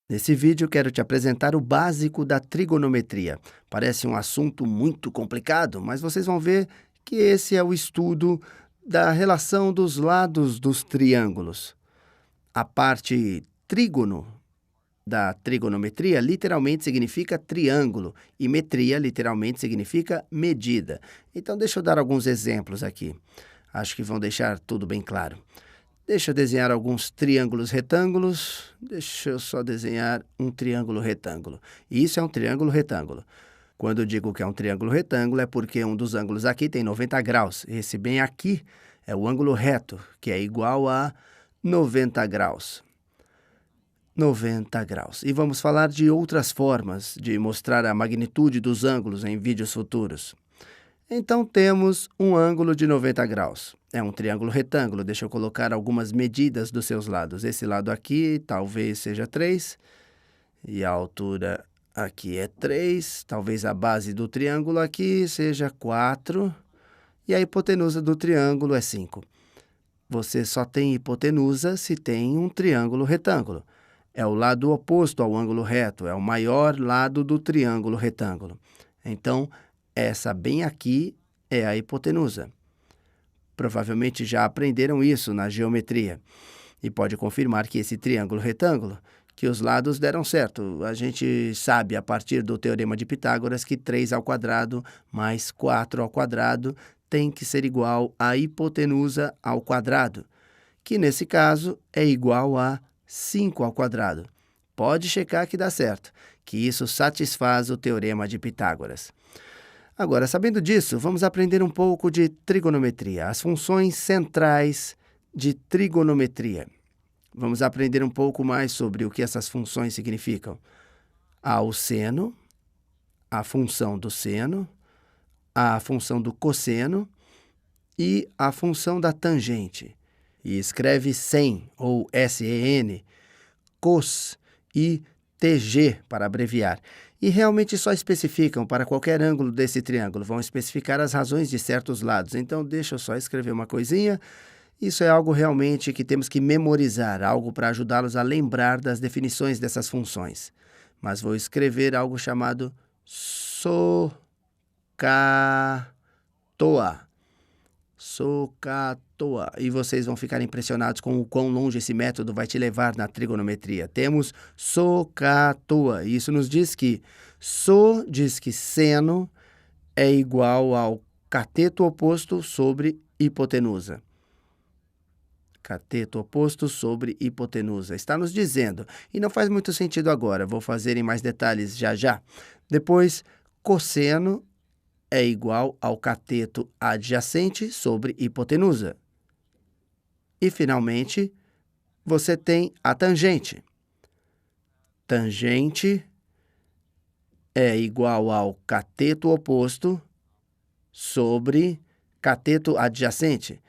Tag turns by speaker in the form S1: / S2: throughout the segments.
S1: Nesse vídeo, quero te apresentar o básico da trigonometria. Parece um assunto muito complicado, mas vocês vão ver que esse é o estudo da relação dos lados dos triângulos. A parte trígono da trigonometria literalmente significa triângulo e metria literalmente significa medida. Então, deixa eu dar alguns exemplos aqui. Acho que vão deixar tudo bem claro. Deixa eu desenhar alguns triângulos retângulos. Deixa eu só desenhar um triângulo retângulo. Isso é um triângulo retângulo. Quando eu digo que é um triângulo retângulo, é porque um dos ângulos aqui tem 90 graus. Esse bem aqui é o ângulo reto, que é igual a 90 graus. 90 graus. E vamos falar de outras formas de mostrar a magnitude dos ângulos em vídeos futuros. Então, temos um ângulo de 90 graus. É um triângulo retângulo. Deixa eu colocar algumas medidas dos seus lados. Esse lado aqui talvez seja 3. E a altura aqui é 3. Talvez a base do triângulo aqui seja 4. E a hipotenusa do triângulo é 5. Você só tem hipotenusa se tem um triângulo retângulo. É o lado oposto ao ângulo reto. É o maior lado do triângulo retângulo. Então, essa bem aqui é a hipotenusa. Provavelmente já aprenderam isso na geometria. E pode confirmar que esse triângulo retângulo, que os lados deram certo. A gente sabe, a partir do teorema de Pitágoras, que 3 ao quadrado mais 4 ao quadrado tem que ser igual à hipotenusa ao quadrado, que nesse caso é igual a 5 ao quadrado. Pode checar que dá certo, que isso satisfaz o teorema de Pitágoras. Agora, sabendo disso, vamos aprender um pouco de trigonometria, as funções centrais de trigonometria. Vamos aprender um pouco mais sobre o que essas funções significam. Há o seno, a função do seno, a função do cosseno e a função da tangente. E escreve sen, ou sen, cos e tg, para abreviar. E realmente só especificam para qualquer ângulo desse triângulo. Vão especificar as razões de certos lados. Então, deixa eu só escrever uma coisinha. Isso é algo realmente que temos que memorizar, algo para ajudá-los a lembrar das definições dessas funções. Mas vou escrever algo chamado SOHCAHTOA. SOHCAHTOA. E vocês vão ficar impressionados com o quão longe esse método vai te levar na trigonometria. Temos SOHCAHTOA. Isso nos diz que diz que seno é igual ao cateto oposto sobre hipotenusa. Cateto oposto sobre hipotenusa. Está nos dizendo. E não faz muito sentido agora. Vou fazer em mais detalhes já já. Depois, cosseno é igual ao cateto adjacente sobre hipotenusa. E, finalmente, você tem a tangente. Tangente é igual ao cateto oposto sobre cateto adjacente.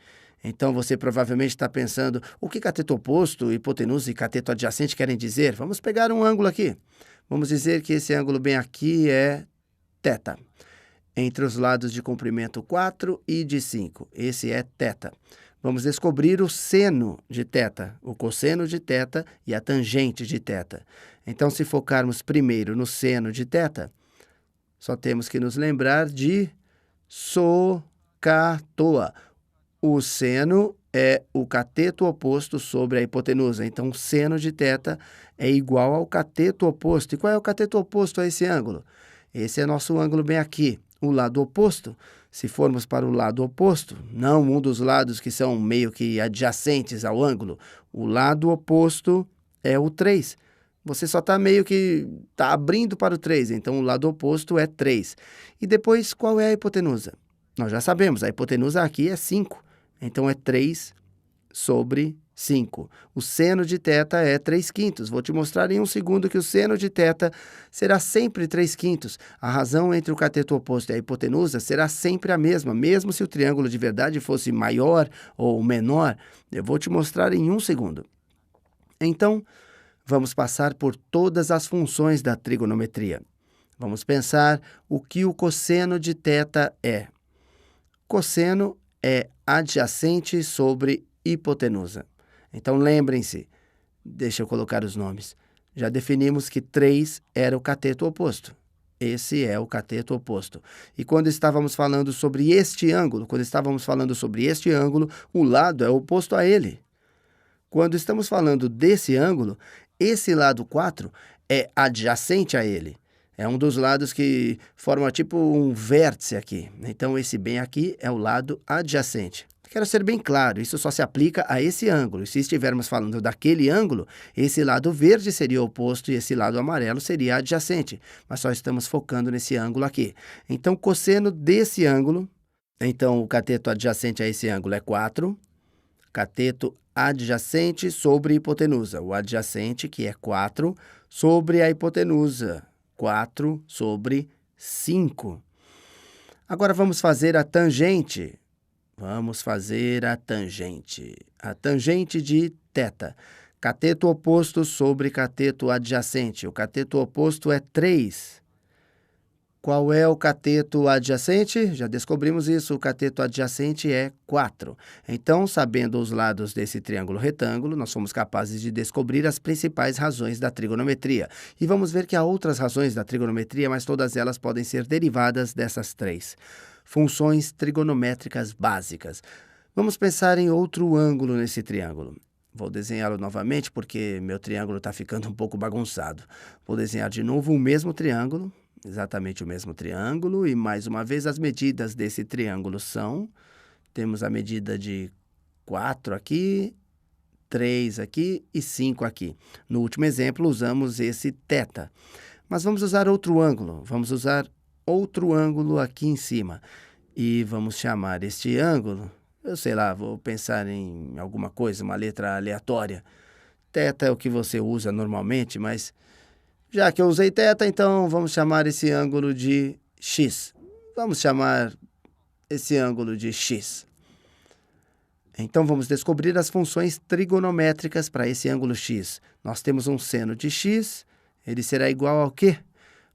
S1: Então, você provavelmente está pensando, o que cateto oposto, hipotenusa e cateto adjacente querem dizer? Vamos pegar um ângulo aqui. Vamos dizer que esse ângulo bem aqui é θ. Entre os lados de comprimento 4 e de 5. Esse é θ. Vamos descobrir o seno de θ, o cosseno de θ e a tangente de θ. Então, se focarmos primeiro no seno de θ, só temos que nos lembrar de SOHCAHTOA. O seno é o cateto oposto sobre a hipotenusa. Então, o seno de θ é igual ao cateto oposto. E qual é o cateto oposto a esse ângulo? Esse é nosso ângulo bem aqui. O lado oposto, se formos para o lado oposto, não um dos lados que são meio que adjacentes ao ângulo, o lado oposto é o 3. Você só está meio que abrindo para o 3, então o lado oposto é 3. E depois, qual é a hipotenusa? Nós já sabemos, a hipotenusa aqui é 5, então é 3 sobre 5. O seno de θ é 3/5. Vou te mostrar em um segundo que o seno de θ será sempre 3/5. A razão entre o cateto oposto e a hipotenusa será sempre a mesma, mesmo se o triângulo de verdade fosse maior ou menor. Eu vou te mostrar em um segundo. Então, vamos passar por todas as funções da trigonometria. Vamos pensar o que o cosseno de θ é. Cosseno é adjacente sobre hipotenusa. Então, lembrem-se, deixa eu colocar os nomes. Já definimos que 3 era o cateto oposto. Esse é o cateto oposto. E quando estávamos falando sobre este ângulo, o lado é oposto a ele. Quando estamos falando desse ângulo, esse lado 4 é adjacente a ele. É um dos lados que forma tipo um vértice aqui. Então, esse bem aqui é o lado adjacente. Quero ser bem claro, isso só se aplica a esse ângulo. Se estivermos falando daquele ângulo, esse lado verde seria o oposto e esse lado amarelo seria adjacente. Mas só estamos focando nesse ângulo aqui. Então, cosseno desse ângulo, então o cateto adjacente a esse ângulo é 4. Cateto adjacente sobre hipotenusa. O adjacente, que é 4, sobre a hipotenusa. 4 sobre 5. Agora, vamos fazer a tangente. A tangente de θ. Cateto oposto sobre cateto adjacente. O cateto oposto é 3. Qual é o cateto adjacente? Já descobrimos isso. O cateto adjacente é 4. Então, sabendo os lados desse triângulo retângulo, nós somos capazes de descobrir as principais razões da trigonometria. E vamos ver que há outras razões da trigonometria, mas todas elas podem ser derivadas dessas 3. Funções trigonométricas básicas. Vamos pensar em outro ângulo nesse triângulo. Vou desenhá-lo novamente porque meu triângulo está ficando um pouco bagunçado. Vou desenhar de novo o mesmo triângulo. Exatamente o mesmo triângulo, e mais uma vez as medidas desse triângulo são, temos a medida de 4 aqui, 3 aqui e 5 aqui. No último exemplo, usamos esse θ. Mas vamos usar outro ângulo, aqui em cima. E vamos chamar este ângulo, eu sei lá, vou pensar em alguma coisa, uma letra aleatória. θ é o que você usa normalmente, mas já que eu usei θ, então vamos chamar esse ângulo de x. Então, vamos descobrir as funções trigonométricas para esse ângulo x. Nós temos um seno de x, ele será igual ao quê?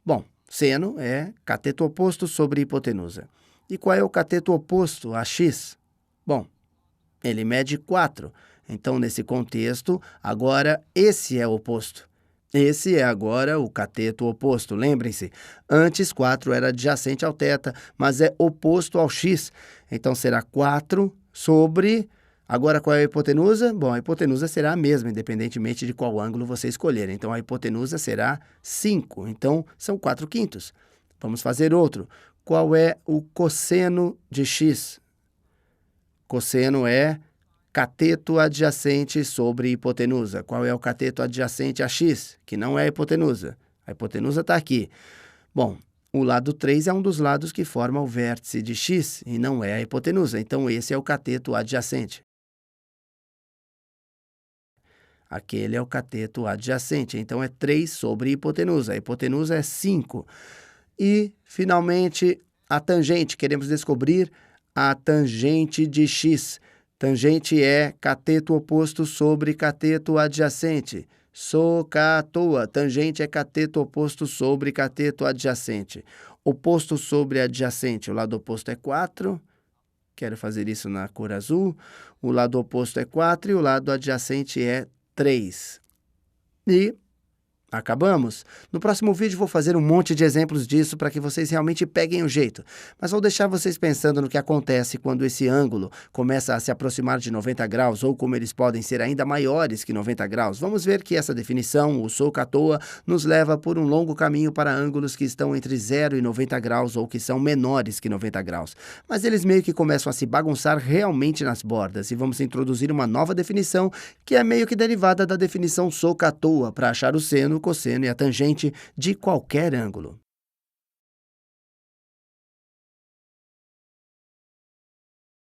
S1: Bom, seno é cateto oposto sobre hipotenusa. E qual é o cateto oposto a x? Bom, ele mede 4. Então, nesse contexto, agora esse é o oposto. Esse é agora o cateto oposto. Lembrem-se, antes 4 era adjacente ao θ, mas é oposto ao x. Então, será 4 sobre... Agora, qual é a hipotenusa? Bom, a hipotenusa será a mesma, independentemente de qual ângulo você escolher. Então, a hipotenusa será 5. Então, são 4/5. Vamos fazer outro. Qual é o cosseno de x? Cosseno é cateto adjacente sobre hipotenusa. Qual é o cateto adjacente a x? Que não é a hipotenusa. A hipotenusa está aqui. Bom, o lado 3 é um dos lados que forma o vértice de x e não é a hipotenusa. Então, esse é o cateto adjacente. Aquele é o cateto adjacente. Então, é 3 sobre hipotenusa. A hipotenusa é 5. E, finalmente, a tangente. Queremos descobrir a tangente de x. Tangente é cateto oposto sobre cateto adjacente. Socatoa. Tangente é cateto oposto sobre cateto adjacente. Oposto sobre adjacente. O lado oposto é 4. Quero fazer isso na cor azul. O lado oposto é 4 e o lado adjacente é 3. E acabamos. No próximo vídeo vou fazer um monte de exemplos disso para que vocês realmente peguem o jeito. Mas vou deixar vocês pensando no que acontece quando esse ângulo começa a se aproximar de 90 graus ou como eles podem ser ainda maiores que 90 graus. Vamos ver que essa definição, o SOHCAHTOA, nos leva por um longo caminho para ângulos que estão entre 0 e 90 graus ou que são menores que 90 graus. Mas eles meio que começam a se bagunçar realmente nas bordas e vamos introduzir uma nova definição que é meio que derivada da definição SOHCAHTOA para achar o seno, cosseno e a tangente de qualquer ângulo.